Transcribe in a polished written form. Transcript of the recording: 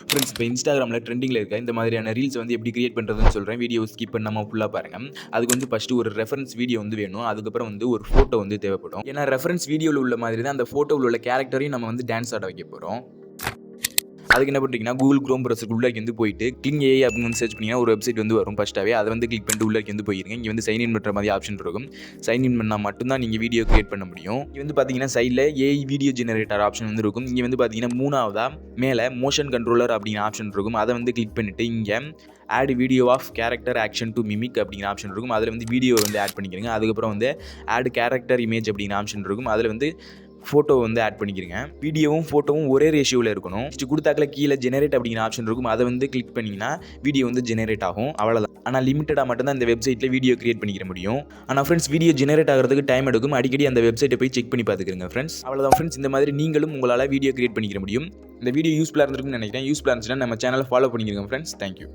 Friends இப்போ இன்ஸ்டாகிராமில் ட்ரெண்டிங்கில் இருக்க இந்த மாதிரியான ரீல்ஸ் வந்து எப்படி கிரியேட் பண்ணுறதுன்னு சொல்கிறேன். வீடியோ ஸ்கிப் பண்ணாமல் ஃபுல்லாக பாருங்கள். அதுக்கு வந்து ஃபஸ்ட்டு ஒரு ரெஃபரன்ஸ் வீடியோ வந்து வேணும். அதுக்கப்புறம் வந்து ஒரு ஃபோட்டோ வந்து தேவைப்படும். ஏன்னா ரெஃபரன்ஸ் வீடியோவில் உள்ள மாதிரி தான் அந்த ஃபோட்டோவில் உள்ள கேரக்டரையும் நம்ம வந்து டான்ஸ் ஆட வைக்க போகிறோம். அதுக்கு என்ன பண்ணுறீங்கன்னா கூகுள் க்ரோம் ப்ரௌசருக்கு உள்ளே வந்து போயிட்டு கிளிங் ஏஐ அப்படின்னு வந்து சர்ச் பண்ணிங்கன்னா ஒரு வெப்சைட் வந்து வரும். ஃபஸ்ட்டாகவே அதை வந்து கிளிக் பண்ணிட்டு உள்ளே வந்து போயிருங்க. இங்கே வந்து சைன் இன் பண்ணுற மாதிரி ஆப்ஷன் இருக்கும். சைன் இன் பண்ணால் மட்டும்தான் நீங்கள் வீடியோ கிரியேட் பண்ண முடியும். இங்கே வந்து பார்த்தீங்கன்னா சைடில் ஏஐ வீடியோ ஜெனரேட்டர் ஆப்ஷன் வந்து இருக்கும். இங்கே வந்து பார்த்தீங்கன்னா மூணாவதாக மேலே மோஷன் கண்ட்ரோலர் அப்படிங்கிற ஆப்ஷன் இருக்கும். அதை வந்து கிளிக் பண்ணிவிட்டு இங்கே add video of character action to mimic அப்படிங்கிற ஆப்ஷன் இருக்கும். அதில் வந்து வீடியோ வந்து ஆட் பண்ணிக்கிறீங்க. அதுக்கப்புறம் வந்து ஆட் கேரக்டர் இமேஜ் அப்படிங்கிற ஆப்ஷன் இருக்கும். அதில் வந்து ஃபோட்டோ வந்து ஆட் பண்ணிக்கிறீங்க. வீடியோவும் ஃபோட்டோவும் ஒரே ரேஷியோவில் இருக்கணும். கொடுத்தாக்கல கீழே ஜெனரேட் அப்படிங்கிற ஆப்ஷன் இருக்கும். அதை வந்து கிளிக் பண்ணிங்கன்னா வீடியோ வந்து ஜெனரேட் ஆகும். அவ்வளோதான். ஆனால் லிமிட்டடாக மட்டும்தான் இந்த வெப்சைட்டில் வீடியோ கிரியேட் பண்ணிக்கிற முடியும். ஆனால் ஃப்ரெண்ட்ஸ் வீடியோ ஜெனரேட் ஆகிறதுக்கு டைம் எடுக்கும். அடிக்கடி அந்த வெப்சைட்டை போய் செக் பண்ணி பார்த்துக்கிறங்க ஃப்ரெண்ட்ஸ். அவ்வளோதான் ஃப்ரெண்ட்ஸ். இந்த மாதிரி நீங்களும் உங்களால் வீடியோ கிரியேட் பண்ணிக்கிற முடியும். இந்த வீடியோ யூஸ்ஃபுல்லாக இருந்திருக்குன்னு நினைக்கிறேன். யூஸ்ஃபுல்லாக இருந்துச்சுன்னா நம்ம சேனலை ஃபாலோ பண்ணிக்கிறோங்க ஃப்ரெண்ட்ஸ். தேங்க்யூ.